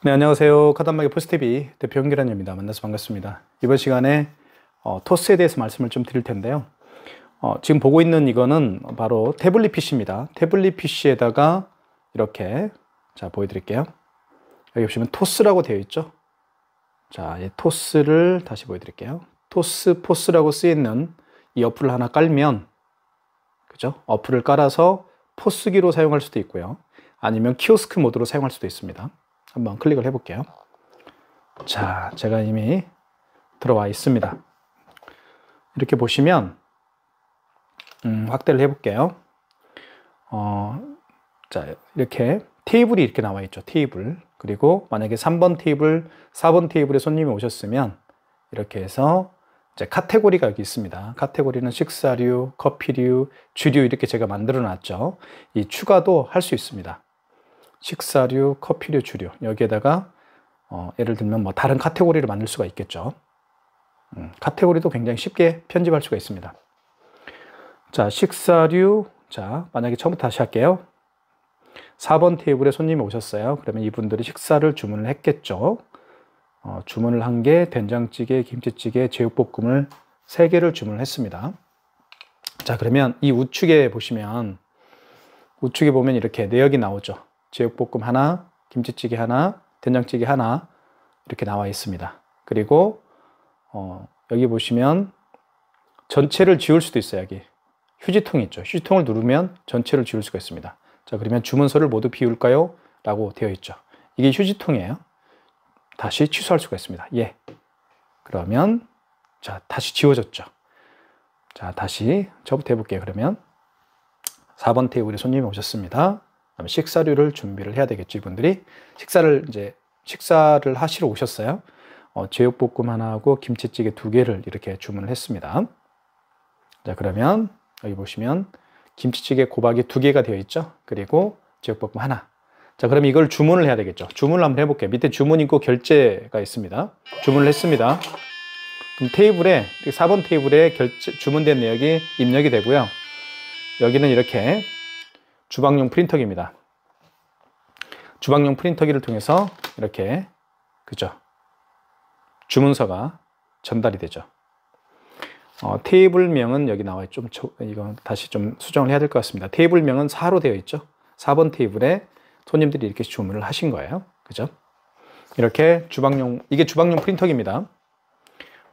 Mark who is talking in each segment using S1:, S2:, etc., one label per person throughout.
S1: 네, 안녕하세요. 카드한마기 포스TV 대표 홍기란입니다. 만나서 반갑습니다. 이번 시간에 토스에 대해서 말씀을 좀 드릴 텐데요. 지금 보고 있는 이거는 바로 태블릿 PC입니다. 태블릿 PC에다가 이렇게 자 보여드릴게요. 여기 보시면 토스라고 되어 있죠. 자, 이 토스를 다시 보여드릴게요. 토스 포스라고 쓰여있는 이 어플을 하나 깔면, 그죠? 어플을 깔아서 포스기로 사용할 수도 있고요. 아니면 키오스크 모드로 사용할 수도 있습니다. 한번 클릭을 해볼게요. 자, 제가 이미 들어와 있습니다. 이렇게 보시면 확대를 해볼게요. 자, 이렇게 테이블이 이렇게 나와 있죠. 테이블. 그리고 만약에 3번 테이블, 4번 테이블에 손님이 오셨으면 이렇게 해서 이제 카테고리가 여기 있습니다. 카테고리는 식사류, 커피류, 주류 이렇게 제가 만들어 놨죠. 이 추가도 할 수 있습니다. 식사류, 커피류, 주류 여기에다가 예를 들면 뭐 다른 카테고리를 만들 수가 있겠죠. 카테고리도 굉장히 쉽게 편집할 수가 있습니다. 자, 식사류. 자, 만약에 처음부터 다시 할게요. 4번 테이블에 손님이 오셨어요. 그러면 이분들이 식사를 주문을 했겠죠. 주문을 한 게 된장찌개, 김치찌개, 제육볶음을 3개를 주문을 했습니다. 자, 그러면 이 우측에 보시면 우측에 보면 이렇게 내역이 나오죠. 제육볶음 하나, 김치찌개 하나, 된장찌개 하나 이렇게 나와 있습니다. 그리고 여기 보시면 전체를 지울 수도 있어요. 여기 휴지통이 있죠. 휴지통을 누르면 전체를 지울 수가 있습니다. 자, 그러면 주문서를 모두 비울까요? 라고 되어 있죠. 이게 휴지통이에요. 다시 취소할 수가 있습니다. 예. 그러면 자, 다시 지워졌죠. 자, 다시 저부터 해볼게요. 그러면 4번 테이블에 손님이 오셨습니다. 그다음에 식사류를 준비를 해야 되겠죠. 이분들이 식사를 하시러 오셨어요. 제육볶음 하나하고 김치찌개 2개를 이렇게 주문을 했습니다. 자, 그러면 여기 보시면 김치찌개 곱하기 2개가 되어 있죠. 그리고 제육볶음 하나. 자, 그럼 이걸 주문을 해야 되겠죠. 주문을 한번 해볼게요. 밑에 주문 있고 결제가 있습니다. 주문을 했습니다. 그럼 테이블에 4번 테이블에 주문된 내역이 입력이 되고요. 여기는 이렇게 주방용 프린터기입니다. 주방용 프린터기를 통해서 이렇게, 그죠? 주문서가 전달이 되죠. 테이블명은 여기 나와 있죠. 이거 다시 좀 수정을 해야 될 것 같습니다. 테이블명은 4로 되어 있죠. 4번 테이블에 손님들이 이렇게 주문을 하신 거예요. 그죠? 이렇게 이게 주방용 프린터기입니다.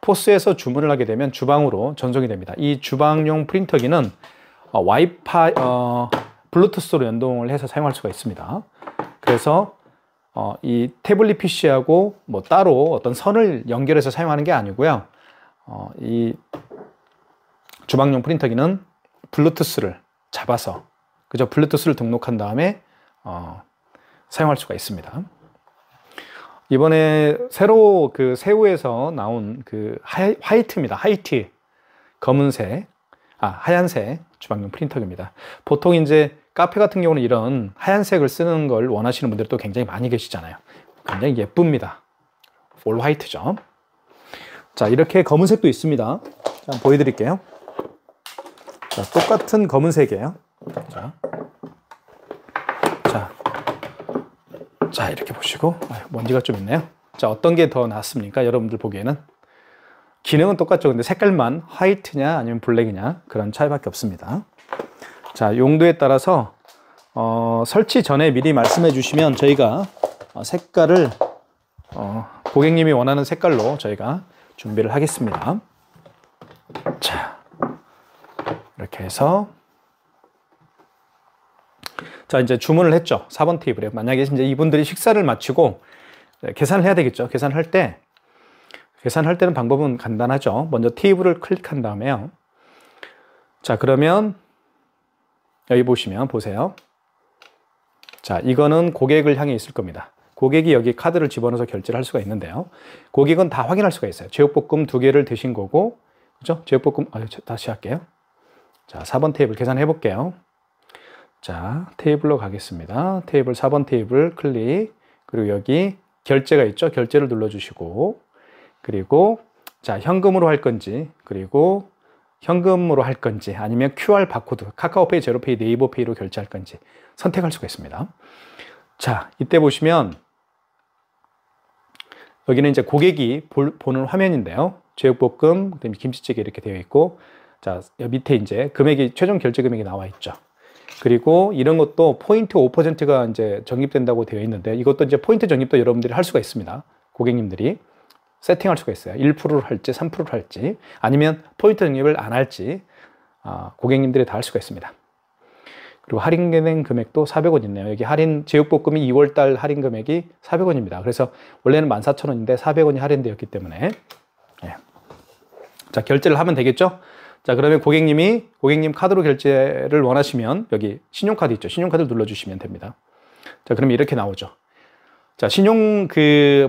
S1: 포스에서 주문을 하게 되면 주방으로 전송이 됩니다. 이 주방용 프린터기는 와이파이, 블루투스로 연동을 해서 사용할 수가 있습니다. 그래서 이 태블릿 PC하고 뭐 따로 어떤 선을 연결해서 사용하는 게 아니고요. 이 주방용 프린터기는 블루투스를 잡아서, 그죠? 블루투스를 등록한 다음에 사용할 수가 있습니다. 이번에 새로 새우에서 나온 화이트입니다. 화이트, 검은색, 하얀색 주방용 프린터기입니다. 보통 이제 카페 같은 경우는 이런 하얀색을 쓰는 걸 원하시는 분들도 굉장히 많이 계시잖아요. 굉장히 예쁩니다. 올 화이트죠. 자, 이렇게 검은색도 있습니다. 자, 보여드릴게요. 자, 똑같은 검은색이에요. 자, 이렇게 보시고 먼지가 좀 있네요. 자, 어떤 게 더 낫습니까? 여러분들 보기에는 기능은 똑같죠. 근데 색깔만 화이트냐 아니면 블랙이냐 그런 차이밖에 없습니다. 자, 용도에 따라서 설치 전에 미리 말씀해 주시면 저희가 색깔을 고객님이 원하는 색깔로 저희가 준비를 하겠습니다. 자, 이렇게 해서 자, 이제 주문을 했죠. 4번 테이블에. 만약에 이제 이분들이 식사를 마치고 계산을 해야 되겠죠. 계산할 때는 방법은 간단하죠. 먼저 테이블을 클릭한 다음에요. 자, 그러면 여기 보세요. 자, 이거는 고객을 향해 있을 겁니다. 고객이 여기 카드를 집어넣어서 결제를 할 수가 있는데요. 고객은 다 확인할 수가 있어요. 제육볶음 2개를 드신 거고, 그죠? 제육볶음, 다시 할게요. 자, 4번 테이블 계산해 볼게요. 자, 테이블로 가겠습니다. 테이블 4번 테이블 클릭. 그리고 여기 결제가 있죠. 결제를 눌러주시고, 그리고 자, 현금으로 할 건지, 그리고 현금으로 할 건지 아니면 QR 바코드, 카카오페이, 제로페이, 네이버페이로 결제할 건지 선택할 수가 있습니다. 자, 이때 보시면 여기는 이제 고객이 보는 화면인데요. 제육볶음, 그다음에 김치찌개 이렇게 되어 있고, 자, 밑에 이제 금액이, 최종 결제 금액이 나와 있죠. 그리고 이런 것도 포인트 5%가 이제 적립된다고 되어 있는데, 이것도 이제 포인트 적립도 여러분들이 할 수가 있습니다. 고객님들이 세팅할 수가 있어요. 1%를 할지, 3%를 할지, 아니면 포인트 적립을 안 할지, 고객님들이 다 할 수가 있습니다. 그리고 할인된 금액도 400원 있네요. 여기 할인, 제육볶음이 2월달 할인 금액이 400원입니다. 그래서 원래는 14,000원인데 400원이 할인되었기 때문에. 예. 자, 결제를 하면 되겠죠? 자, 그러면 고객님 카드로 결제를 원하시면 여기 신용카드 있죠? 신용카드를 눌러주시면 됩니다. 자, 그러면 이렇게 나오죠. 자,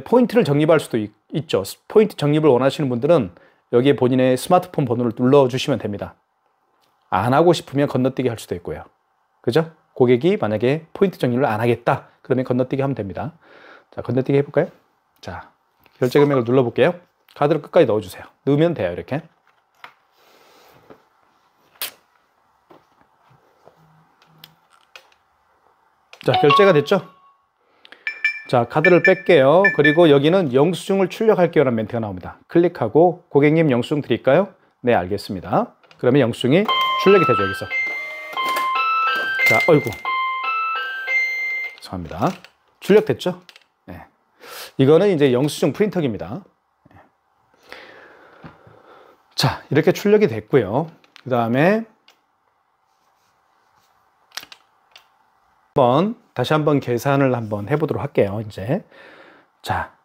S1: 포인트를 적립할 수도 있죠. 포인트 적립을 원하시는 분들은 여기에 본인의 스마트폰 번호를 눌러주시면 됩니다. 안 하고 싶으면 건너뛰기 할 수도 있고요. 그죠? 고객이 만약에 포인트 적립을 안 하겠다. 그러면 건너뛰기 하면 됩니다. 자, 건너뛰기 해볼까요? 자, 결제 금액을 눌러볼게요. 카드를 끝까지 넣어주세요. 넣으면 돼요, 이렇게. 자, 결제가 됐죠? 자, 카드를 뺄게요. 그리고 여기는 영수증을 출력할게요 라는 멘트가 나옵니다. 클릭하고 고객님 영수증 드릴까요? 네, 알겠습니다. 그러면 영수증이 출력이 되죠, 여기서. 자, 어이구. 죄송합니다. 출력됐죠? 네. 이거는 이제 영수증 프린터기입니다. 네. 자, 이렇게 출력이 됐고요. 그 다음에 다시 한번 계산을 한번 해보도록 할게요. 이제 자,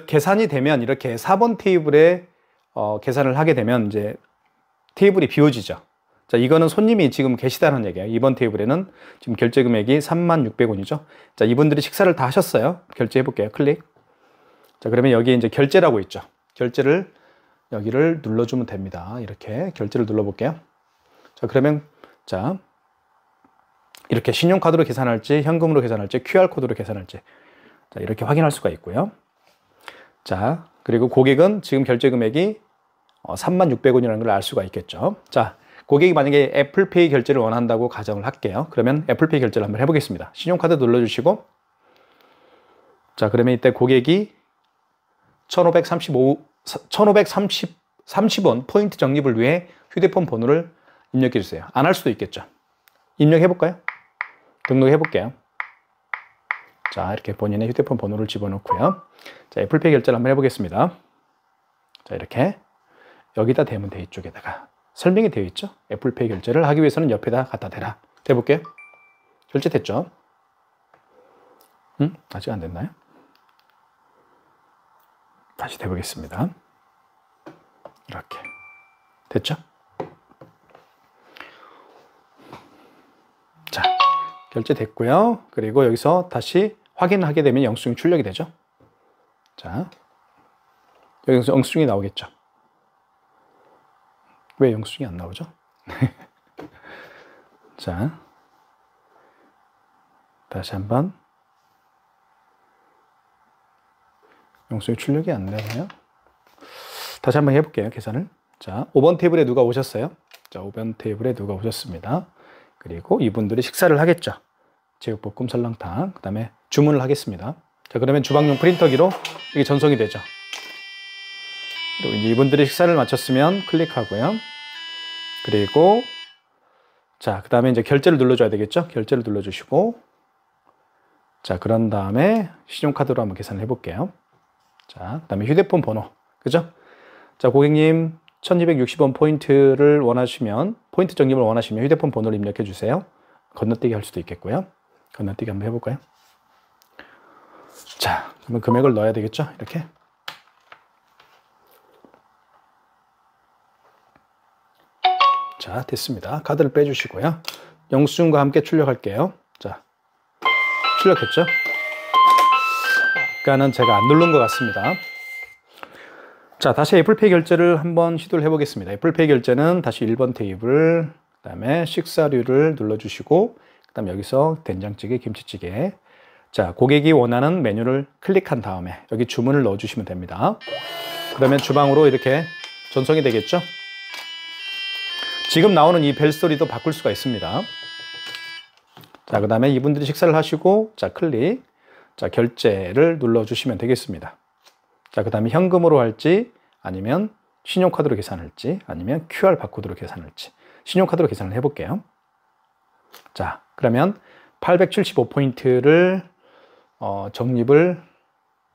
S1: 계산이 되면 이렇게 4번 테이블에 계산을 하게 되면 이제 테이블이 비워지죠. 자, 이거는 손님이 지금 계시다는 얘기예요. 이번 테이블에는 지금 결제 금액이 36,000원이죠. 자, 이분들이 식사를 다 하셨어요. 결제해 볼게요. 클릭. 자, 그러면 여기 이제 결제라고 있죠. 결제를 여기를 눌러주면 됩니다. 이렇게 결제를 눌러볼게요. 자, 그러면 자, 이렇게 신용카드로 계산할지 현금으로 계산할지 QR코드로 계산할지, 자, 이렇게 확인할 수가 있고요. 자, 그리고 고객은 지금 결제 금액이 36,000원이라는 걸 알 수가 있겠죠. 자, 고객이 만약에 애플페이 결제를 원한다고 가정을 할게요. 그러면 애플페이 결제를 한번 해보겠습니다. 신용카드 눌러주시고, 자, 그러면 이때 고객이 1,530원 포인트 적립을 위해 휴대폰 번호를 입력해 주세요. 안 할 수도 있겠죠. 입력해 볼까요? 등록해 볼게요. 자, 이렇게 본인의 휴대폰 번호를 집어넣고요. 자, 애플페이 결제를 한번 해보겠습니다. 자, 이렇게 여기다 대면 돼, 이쪽에다가 설명이 되어 있죠. 애플페이 결제를 하기 위해서는 옆에다 갖다 대라. 대볼게요. 결제됐죠? 아직 안 됐나요? 다시 대보겠습니다. 이렇게 됐죠? 자, 결제됐고요. 그리고 여기서 다시 확인하게 되면 영수증이 출력이 되죠. 자, 여기서 영수증이 나오겠죠. 왜 영수증이 안 나오죠? 자, 다시 한번. 영수증이 출력이 안 되네요. 다시 한번 해볼게요, 계산을. 자, 5번 테이블에 누가 오셨어요? 자, 5번 테이블에 누가 오셨습니다. 그리고 이분들이 식사를 하겠죠. 제육볶음, 설렁탕, 그 다음에 주문을 하겠습니다. 자, 그러면 주방용 프린터기로 이게 전송이 되죠. 그리고 이제 이분들이 식사를 마쳤으면 클릭하고요. 그리고 자, 그 다음에 이제 결제를 눌러줘야 되겠죠. 결제를 눌러주시고, 자, 그런 다음에 신용카드로 한번 계산을 해볼게요. 자, 그 다음에 휴대폰 번호, 그죠? 자, 고객님 1260원 포인트를 원하시면, 포인트 적립을 원하시면 휴대폰 번호를 입력해 주세요. 건너뛰기 할 수도 있겠고요. 건너뛰기 한번 해볼까요? 자, 그러면 금액을 넣어야 되겠죠? 이렇게. 자, 됐습니다. 카드를 빼주시고요. 영수증과 함께 출력할게요. 자, 출력했죠? 아까는 제가 안 누른 것 같습니다. 자, 다시 애플페이 결제를 한번 시도를 해보겠습니다. 애플페이 결제는 다시 1번 테이블, 그 다음에 식사류를 눌러주시고, 그 다음에 여기서 된장찌개, 김치찌개. 자, 고객이 원하는 메뉴를 클릭한 다음에 여기 주문을 넣어주시면 됩니다. 그러면 주방으로 이렇게 전송이 되겠죠? 지금 나오는 이 벨소리도 바꿀 수가 있습니다. 자, 그 다음에 이분들이 식사를 하시고, 자, 클릭. 자, 결제를 눌러주시면 되겠습니다. 자, 그 다음에 현금으로 할지, 아니면 신용카드로 계산할지, 아니면 QR 바코드로 계산할지. 신용카드로 계산을 해볼게요. 자, 그러면 875포인트를 적립을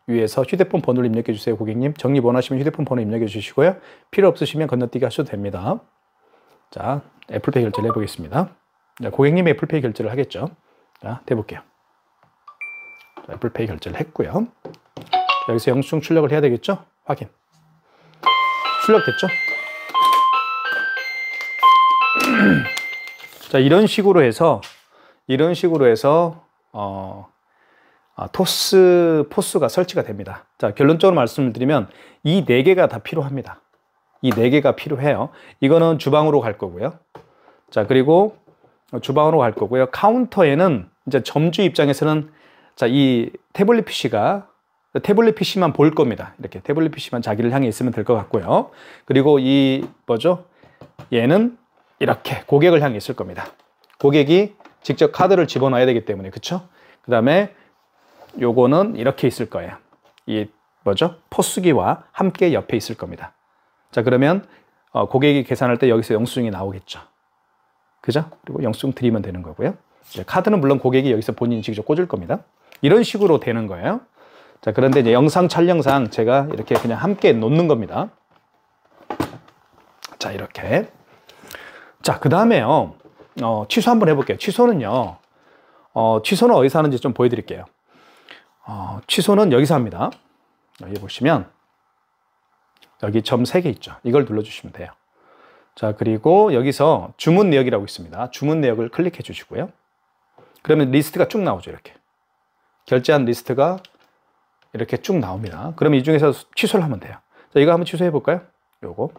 S1: 위해서 휴대폰 번호를 입력해 주세요, 고객님. 적립 원하시면 휴대폰 번호 입력해 주시고요. 필요 없으시면 건너뛰기 하셔도 됩니다. 자, 애플페이 결제를 해보겠습니다. 자, 고객님이 애플페이 결제를 하겠죠. 자, 해볼게요. 자, 애플페이 결제를 했고요. 여기서 영수증 출력을 해야 되겠죠? 확인. 출력됐죠? 자, 이런 식으로 해서 포스가 설치가 됩니다. 자, 결론적으로 말씀을 드리면 이 4개가 다 필요합니다. 이 4개가 필요해요. 이거는 주방으로 갈 거고요. 자, 그리고 주방으로 갈 거고요. 카운터에는 이제 점주 입장에서는 자, 이 태블릿 PC만 볼 겁니다. 이렇게 태블릿 PC만 자기를 향해 있으면 될 것 같고요. 그리고 얘는 이렇게 고객을 향해 있을 겁니다. 고객이 직접 카드를 집어넣어야 되기 때문에, 그쵸? 그 다음에 요거는 이렇게 있을 거예요. 포스기와 함께 옆에 있을 겁니다. 자, 그러면 고객이 계산할 때 여기서 영수증이 나오겠죠. 그죠? 그리고 영수증 드리면 되는 거고요. 카드는 물론 고객이 여기서 본인이 직접 꽂을 겁니다. 이런 식으로 되는 거예요. 자, 그런데 이제 영상 촬영상 제가 이렇게 그냥 함께 놓는 겁니다. 자, 이렇게. 자, 그 다음에요. 취소 한번 해볼게요. 취소는요. 취소는 어디서 하는지 좀 보여드릴게요. 취소는 여기서 합니다. 여기 보시면 여기 점 3개 있죠. 이걸 눌러주시면 돼요. 자, 그리고 여기서 주문 내역이라고 있습니다. 주문 내역을 클릭해 주시고요. 그러면 리스트가 쭉 나오죠. 이렇게. 결제한 리스트가 이렇게 쭉 나옵니다. 그럼 이 중에서 취소를 하면 돼요. 자, 이거 한번 취소해 볼까요? 요거.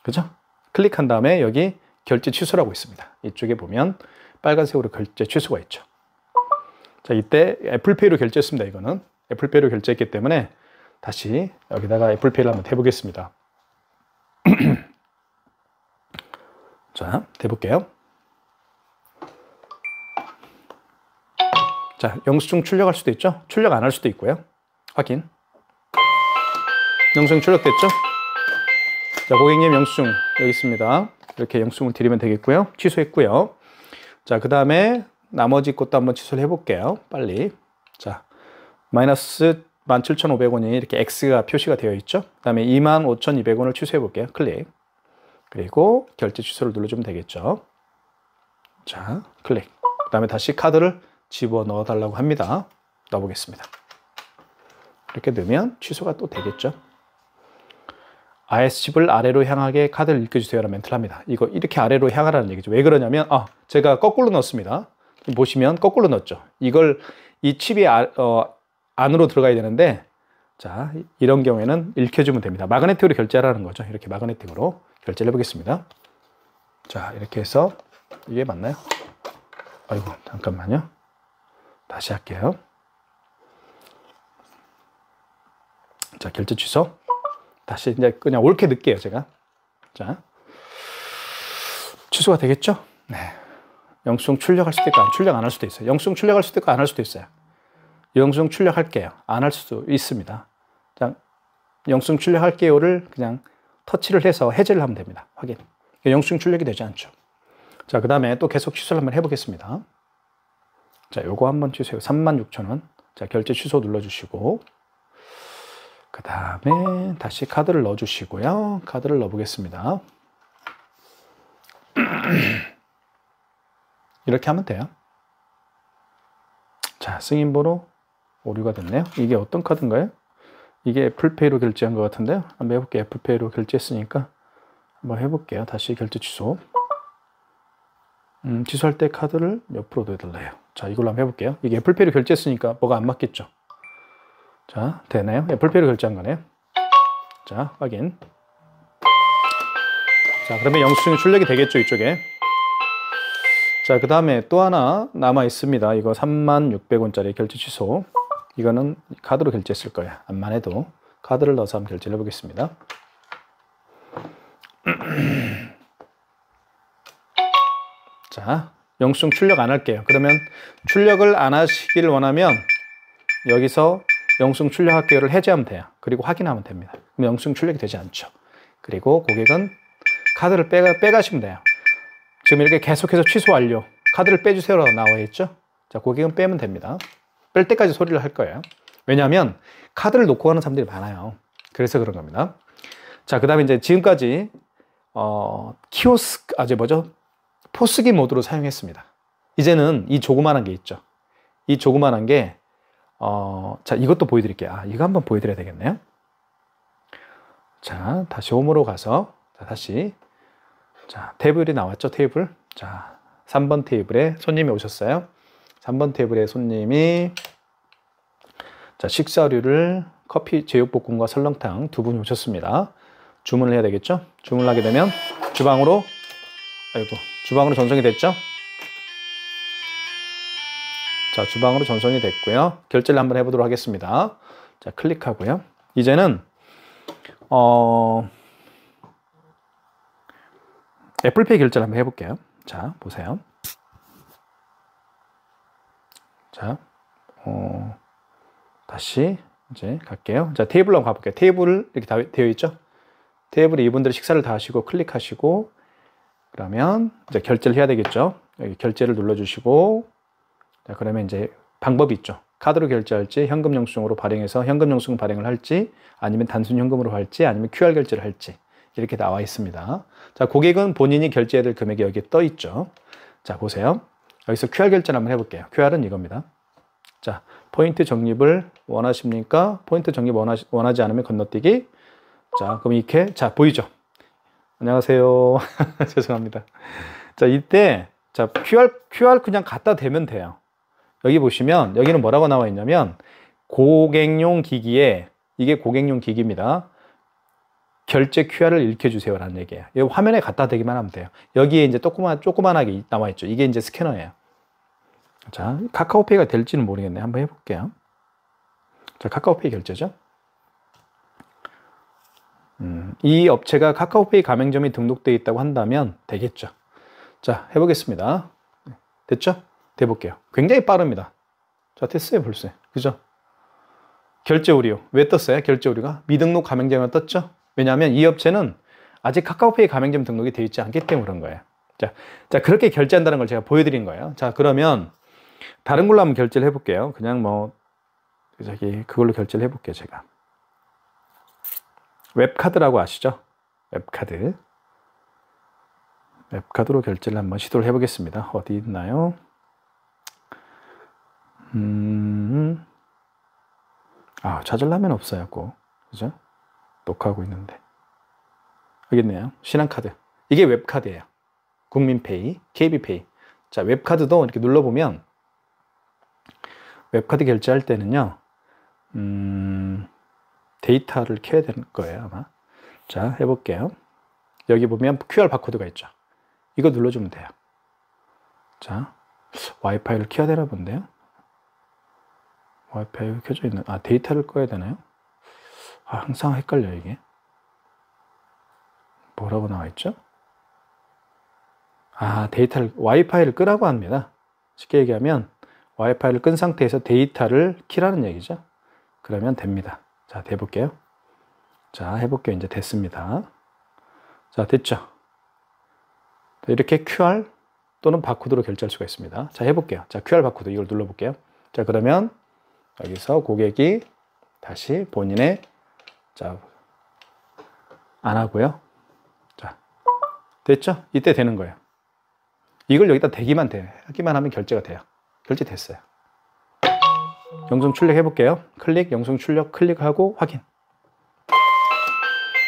S1: 그죠? 클릭한 다음에 여기 결제 취소라고 있습니다. 이쪽에 보면 빨간색으로 결제 취소가 있죠. 자, 이때 애플페이로 결제했습니다. 이거는 애플페이로 결제했기 때문에 다시 여기다가 애플페이를 한번 해보겠습니다. 자, 해볼게요. 자, 영수증 출력할 수도 있죠. 출력 안 할 수도 있고요. 확인. 영수증 출력됐죠? 자, 고객님 영수증 여기 있습니다. 이렇게 영수증을 드리면 되겠고요. 취소했고요. 자, 그 다음에 나머지 것도 한번 취소를 해볼게요. 빨리. 자, 마이너스 17,500원이 이렇게 X가 표시가 되어 있죠. 그 다음에 25,200원을 취소해 볼게요. 클릭. 그리고 결제 취소를 눌러주면 되겠죠. 자, 클릭. 그 다음에 다시 카드를 집어넣어 달라고 합니다. 넣어보겠습니다. 이렇게 넣으면 취소가 또 되겠죠. IS칩을 아래로 향하게 카드를 읽어주세요라는 멘트를 합니다. 이거 이렇게 아래로 향하라는 얘기죠. 왜 그러냐면 제가 거꾸로 넣었습니다. 보시면 거꾸로 넣었죠. 이 칩이 안으로 들어가야 되는데, 자, 이런 경우에는 읽혀주면 됩니다. 마그네틱으로 결제하라는 거죠. 이렇게 마그네틱으로 결제를 해보겠습니다. 자, 이렇게 해서 이게 맞나요? 아이고, 잠깐만요. 다시 할게요. 자, 결제 취소. 다시 이제 그냥 옳게 넣을게요, 제가. 자, 취소가 되겠죠? 네. 영수증 출력할 수도 있고 출력 안 할 수도 있어요. 영수증 출력할 수도 있고 안 할 수도 있어요. 영수증 출력할게요. 안 할 수도 있습니다. 자, 영수증 출력할게요를 그냥 터치를 해서 해제를 하면 됩니다. 확인. 영수증 출력이 되지 않죠. 자, 그 다음에 또 계속 취소를 한번 해보겠습니다. 자, 요거 한번 취소해요. 36,000원. 자, 결제 취소 눌러주시고, 그 다음에 다시 카드를 넣어주시고요. 카드를 넣어보겠습니다. 이렇게 하면 돼요. 자, 승인번호 오류가 됐네요. 이게 어떤 카드인가요? 이게 애플페이로 결제한 것 같은데요. 한번 해볼게요. 애플페이로 결제했으니까 한번 해볼게요. 다시 결제 취소. 취소할 때 카드를 옆으로 넣어달래요. 자, 이걸로 한번 해볼게요. 이게 애플페이로 결제했으니까 뭐가 안 맞겠죠? 자, 되나요? 애플페이로 결제한 거네요. 자, 확인. 자, 그러면 영수증이 출력이 되겠죠, 이쪽에. 자, 그 다음에 또 하나 남아 있습니다. 이거 36,000원짜리 결제 취소. 이거는 카드로 결제했을 거예요. 암만 해도 카드를 넣어서 한번 결제를 해보겠습니다. 자, 영수증 출력 안 할게요. 그러면 출력을 안 하시길 원하면 여기서 영수증 출력 할게요를 해제하면 돼요. 그리고 확인하면 됩니다. 그럼 영수증 출력이 되지 않죠. 그리고 고객은 카드를 빼가시면 돼요. 지금 이렇게 계속해서 취소 완료. 카드를 빼주세요라고 나와 있죠. 자, 고객은 빼면 됩니다. 뺄 때까지 소리를 할 거예요. 왜냐하면 카드를 놓고 가는 사람들이 많아요. 그래서 그런 겁니다. 자, 그 다음에 이제 지금까지 키오스크, 포스기 모드로 사용했습니다. 이제는 이 조그만한 게 있죠. 이 조그만한 게 자, 이것도 보여드릴게요. 이거 한번 보여드려야 되겠네요. 자, 다시 홈으로 가서 자, 다시 자, 테이블이 나왔죠. 테이블. 자, 3번 테이블에 손님이 오셨어요. 3번 테이블에 손님이 자, 식사류를 커피, 제육볶음과 설렁탕 두 분이 오셨습니다. 주문을 해야 되겠죠? 주문을 하게 되면 주방으로 전송이 됐죠? 자, 주방으로 전송이 됐고요. 결제를 한번 해보도록 하겠습니다. 자, 클릭하고요. 이제는 애플페이 결제를 한번 해볼게요. 자, 보세요. 자, 다시 이제 갈게요. 자, 테이블로 한번 가볼게요. 테이블 이렇게 다 되어 있죠? 테이블에 이분들이 식사를 다 하시고 클릭하시고 그러면 이제 결제를 해야 되겠죠? 여기 결제를 눌러주시고 자, 그러면 이제 방법이 있죠. 카드로 결제할지 현금 영수증으로 발행해서 현금 영수증 발행을 할지 아니면 단순 현금으로 할지 아니면 QR 결제를 할지 이렇게 나와 있습니다. 자, 고객은 본인이 결제해야 될 금액이 여기에 떠 있죠. 자, 보세요. 여기서 QR 결제를 한번 해볼게요. QR은 이겁니다. 자, 포인트 적립을 원하십니까? 포인트 적립 원하지 않으면 건너뛰기. 자, 그럼 이렇게 자, 보이죠? 안녕하세요. 죄송합니다. 자, 이때 자, QR 그냥 갖다 대면 돼요. 여기 보시면 여기는 뭐라고 나와 있냐면 고객용 기기에 이게 고객용 기기입니다. 결제 QR을 읽혀주세요 라는 얘기예요. 이 화면에 갖다 대기만 하면 돼요. 여기에 이제 조그만하게 나와 있죠. 이게 이제 스캐너예요. 자, 카카오페이가 될지는 모르겠네요. 한번 해볼게요. 자, 카카오페이 결제죠. 이 업체가 카카오페이 가맹점이 등록되어 있다고 한다면 되겠죠. 자, 해보겠습니다. 됐죠? 돼볼게요. 굉장히 빠릅니다. 자, 됐어요, 벌써. 그죠? 결제 오류. 왜 떴어요? 결제 오류가? 미등록 가맹점이 떴죠? 왜냐하면 이 업체는 아직 카카오페이 가맹점 등록이 되어 있지 않기 때문에 그런 거예요. 자, 그렇게 결제한다는 걸 제가 보여드린 거예요. 자, 그러면 다른 걸로 한번 결제를 해볼게요. 그냥 그걸로 결제를 해볼게요, 제가. 웹카드라고 아시죠? 웹카드. 웹카드로 결제를 한번 시도를 해보겠습니다. 어디 있나요? 찾으려면 없어요, 꼭. 그죠? 녹화하고 있는데. 여기 있네요. 신한카드. 이게 웹카드예요. 국민페이, KB페이. 자, 웹카드도 이렇게 눌러보면 웹카드 결제할 때는요, 데이터를 켜야 되는 거예요, 아마. 자, 해볼게요. 여기 보면 QR 바코드가 있죠. 이거 눌러주면 돼요. 자, 와이파이를 켜야 되나 본데요. 와이파이가 켜져 있는, 데이터를 꺼야 되나요? 항상 헷갈려, 이게. 뭐라고 나와 있죠? 와이파이를 끄라고 합니다. 쉽게 얘기하면, 와이파이를 끈 상태에서 데이터를 키라는 얘기죠. 그러면 됩니다. 자, 해볼게요. 자, 해볼게요. 이제 됐습니다. 자, 됐죠? 이렇게 QR 또는 바코드로 결제할 수가 있습니다. 자, 해볼게요. 자, QR 바코드 이걸 눌러볼게요. 자, 그러면 여기서 고객이 다시 본인의 안 하고요. 자, 됐죠? 이때 되는 거예요. 이걸 여기다 대기만 돼요. 하기만 하면 결제가 돼요. 결제됐어요. 영수증 출력 해볼게요. 클릭, 영수증 출력 클릭하고 확인.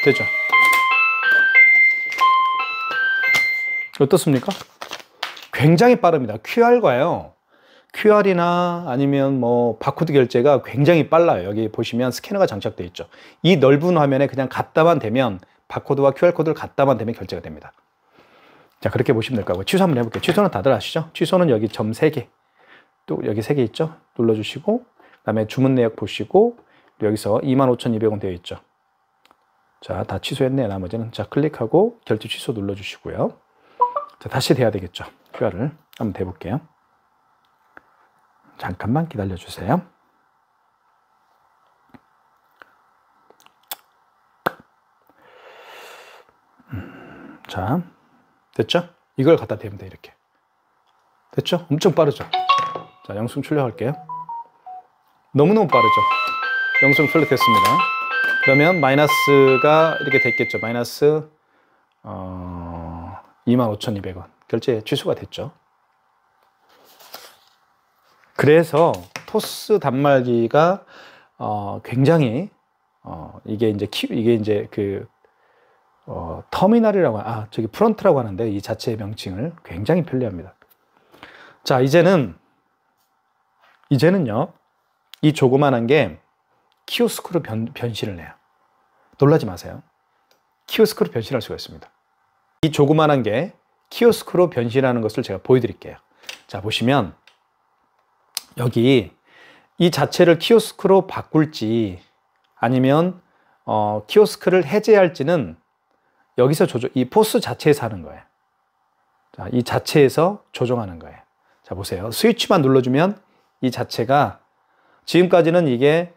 S1: 되죠? 어떻습니까? 굉장히 빠릅니다. QR이나 아니면 바코드 결제가 굉장히 빨라요. 여기 보시면 스캐너가 장착되어 있죠. 이 넓은 화면에 그냥 갖다만 대면 바코드와 QR코드를 갖다만 대면 결제가 됩니다. 자, 그렇게 보시면 될 거고요. 취소 한번 해볼게요. 취소는 다들 아시죠? 취소는 여기 점 3개. 또 여기 3개 있죠? 눌러주시고, 그 다음에 주문 내역 보시고, 여기서 25,200원 되어 있죠. 자, 다 취소했네요. 나머지는. 자, 클릭하고 결제 취소 눌러주시고요. 자, 다시 대야 되겠죠. QR을 한번 대볼게요. 잠깐만 기다려주세요. 자, 됐죠? 이걸 갖다 대면 돼, 이렇게. 됐죠? 엄청 빠르죠? 자, 영수증 출력할게요. 너무너무 빠르죠? 영수증 출력됐습니다. 그러면 마이너스가 이렇게 됐겠죠? 마이너스 25,200원. 결제 취소가 됐죠? 그래서 토스 단말기가 굉장히 이게 이제 그 터미널이라고 저기 프런트라고 하는데 이 자체의 명칭을 굉장히 편리합니다. 자, 이제는요 이 조그만한 게 키오스크로 변신을 해요. 놀라지 마세요. 키오스크로 변신할 수가 있습니다. 이 조그만한 게 키오스크로 변신하는 것을 제가 보여드릴게요. 자, 보시면 여기 이 자체를 키오스크로 바꿀지 아니면 키오스크를 해제할지는 여기서 이 포스 자체에서 하는 거예요. 자, 이 자체에서 조정하는 거예요. 자, 보세요. 스위치만 눌러주면 이 자체가 지금까지는 이게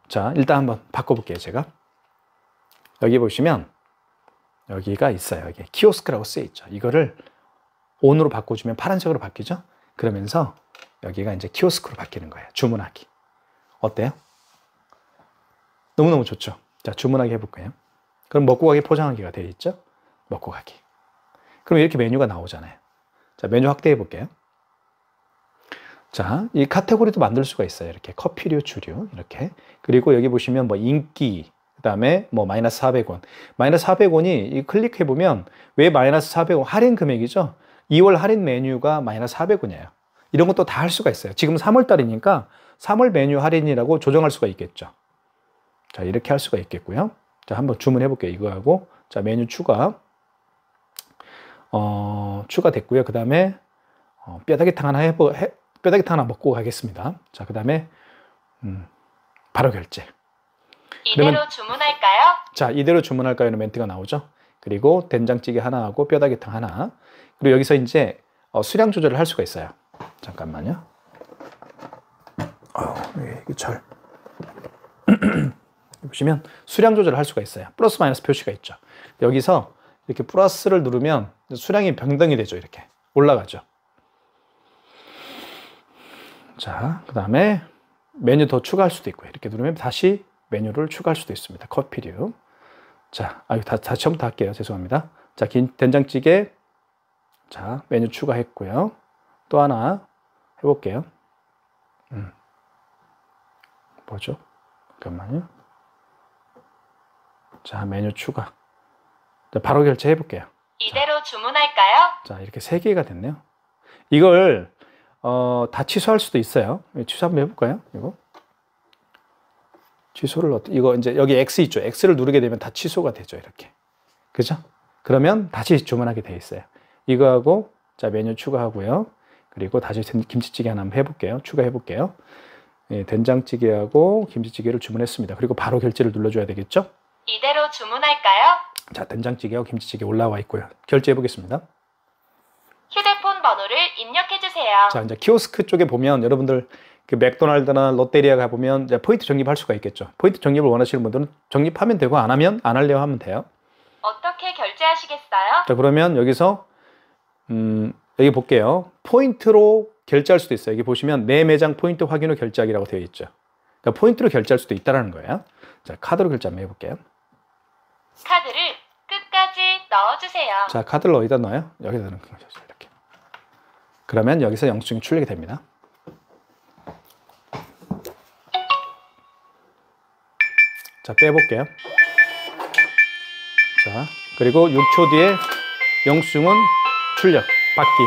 S1: 자, 일단 한번 바꿔볼게요. 제가 여기 보시면 여기가 있어요. 여기 키오스크라고 쓰여 있죠. 이거를 ON으로 바꿔주면 파란색으로 바뀌죠. 그러면서 여기가 이제 키오스크로 바뀌는 거예요. 주문하기. 어때요? 너무너무 좋죠. 자, 주문하기 해볼까요? 그럼 먹고 가기 포장하기가 되어 있죠. 먹고 가기. 그럼 이렇게 메뉴가 나오잖아요. 자, 메뉴 확대해 볼게요. 자, 이 카테고리도 만들 수가 있어요. 이렇게 커피류, 주류 이렇게. 그리고 여기 보시면 뭐 인기, 그 다음에 뭐 마이너스 400원. 마이너스 400원이 이 클릭해 보면 왜 마이너스 400원 할인 금액이죠. 2월 할인 메뉴가 마이너스 400원이에요. 이런 것도 다 할 수가 있어요. 지금 3월 달이니까 3월 메뉴 할인이라고 조정할 수가 있겠죠. 자, 이렇게 할 수가 있겠고요. 자, 한번 주문해 볼게요. 이거하고. 자, 메뉴 추가. 추가됐고요. 그 다음에 뼈다귀탕 하나 뼈다귀탕 하나 먹고 가겠습니다. 자, 그 다음에 바로 결제.
S2: 이대로 주문할까요?
S1: 자, 이대로 주문할까요는 멘트가 나오죠. 그리고 된장찌개 하나 하고 뼈다귀탕 하나. 그리고 여기서 이제 수량 조절을 할 수가 있어요. 잠깐만요. 이게 잘 보시면 수량 조절을 할 수가 있어요. 플러스 마이너스 표시가 있죠. 여기서 이렇게 플러스를 누르면 수량이 변동이 되죠. 이렇게 올라가죠. 자, 그 다음에 메뉴 더 추가할 수도 있고요. 이렇게 누르면 다시 메뉴를 추가할 수도 있습니다. 커피류. 자, 다시 처음부터 할게요. 죄송합니다. 자, 된장찌개. 자, 메뉴 추가했고요. 또 하나 해볼게요. 뭐죠? 잠깐만요. 자, 메뉴 추가. 자, 바로 결제해 볼게요.
S2: 이대로 주문할까요?
S1: 자, 이렇게 3개가 됐네요. 이걸 다 취소할 수도 있어요. 취소 한번 해볼까요? 이거 취소를 이거 이제 여기 X 있죠. X를 누르게 되면 다 취소가 되죠. 이렇게. 그죠? 그러면 다시 주문하게 돼 있어요. 이거하고 자, 메뉴 추가하고요. 그리고 다시 김치찌개 하나 한번 해볼게요. 추가해 볼게요. 예, 된장찌개하고 김치찌개를 주문했습니다. 그리고 바로 결제를 눌러줘야 되겠죠?
S2: 이대로 주문할까요?
S1: 자, 된장찌개하고 김치찌개 올라와 있고요. 결제해 보겠습니다.
S2: 휴대폰 번호를 입력해주세요.
S1: 자, 이제 키오스크 쪽에 보면 여러분들 그 맥도날드나 롯데리아 가보면 이제 포인트 적립할 수가 있겠죠. 포인트 적립을 원하시는 분들은 적립하면 되고 안 하면 안 하려고 하면 돼요.
S2: 어떻게 결제하시겠어요?
S1: 자, 그러면 여기서 여기 볼게요. 포인트로 결제할 수도 있어요. 여기 보시면 내 매장 포인트 확인 후 결제하기라고 되어 있죠. 그러니까 포인트로 결제할 수도 있다는 거예요. 자, 카드로 결제 한번 해볼게요.
S2: 카드를 끝까지 넣어주세요.
S1: 자, 카드를 어디다 넣어요? 여기다 넣는 거죠. 이렇게. 그러면 여기서 영수증이 출력이 됩니다. 자, 빼볼게요. 자, 그리고 6초 뒤에 영수증은 출력, 받기.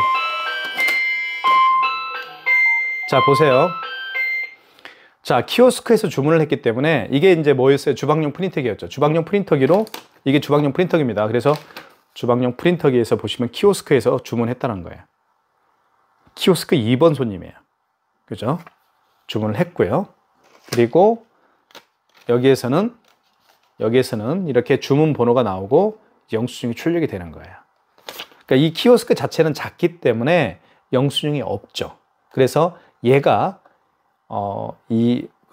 S1: 자, 보세요. 자, 키오스크에서 주문을 했기 때문에 이게 이제 뭐였어요? 주방용 프린터기였죠. 주방용 프린터기로 이게 주방용 프린터기입니다. 그래서 주방용 프린터기에서 보시면 키오스크에서 주문했다는 거예요. 키오스크 2번 손님이에요. 그죠? 주문을 했고요. 그리고 여기에서는 여기에서는 이렇게 주문 번호가 나오고 영수증이 출력이 되는 거예요. 그러니까 이 키오스크 자체는 작기 때문에 영수증이 없죠. 그래서 얘가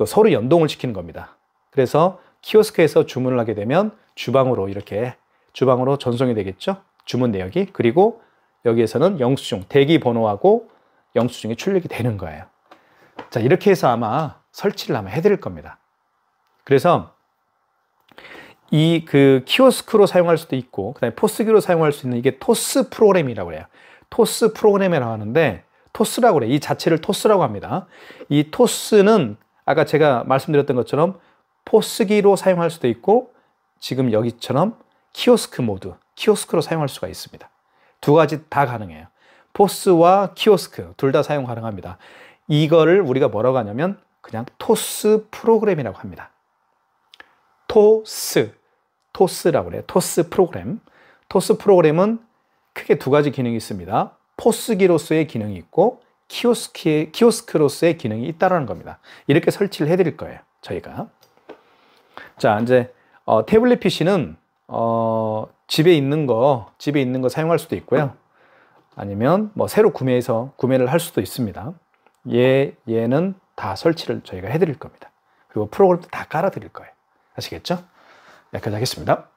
S1: 서로 연동을 시키는 겁니다. 그래서 키오스크에서 주문을 하게 되면 주방으로 전송이 되겠죠. 주문 내역이. 그리고 여기에서는 영수증, 대기 번호하고 영수증이 출력이 되는 거예요. 자, 이렇게 해서 아마 설치를 아마 해드릴 겁니다. 그래서 이 키오스크로 사용할 수도 있고, 그 다음에 포스기로 사용할 수 있는 이게 토스 프로그램이라고 해요. 토스 프로그램이라고 하는데, 토스라고 그래요. 이 자체를 토스라고 합니다. 이 토스는 아까 제가 말씀드렸던 것처럼 포스기로 사용할 수도 있고, 지금 여기처럼 키오스크 모드, 키오스크로 사용할 수가 있습니다. 두 가지 다 가능해요. 포스와 키오스크 둘 다 사용 가능합니다. 이거를 우리가 뭐라고 하냐면 그냥 토스 프로그램이라고 합니다. 토스라고 그래요. 토스 프로그램. 토스 프로그램은 크게 두 가지 기능이 있습니다. 포스기로서의 기능이 있고 키오스크로서의 기능이 있다는 겁니다. 이렇게 설치를 해드릴 거예요. 저희가. 자, 이제 태블릿 PC는 집에 있는 거 사용할 수도 있고요. 아니면 뭐 새로 구매를 할 수도 있습니다. 얘는 다 설치를 저희가 해드릴 겁니다. 그리고 프로그램도 다 깔아드릴 거예요. 아시겠죠? 여기까지 하겠습니다.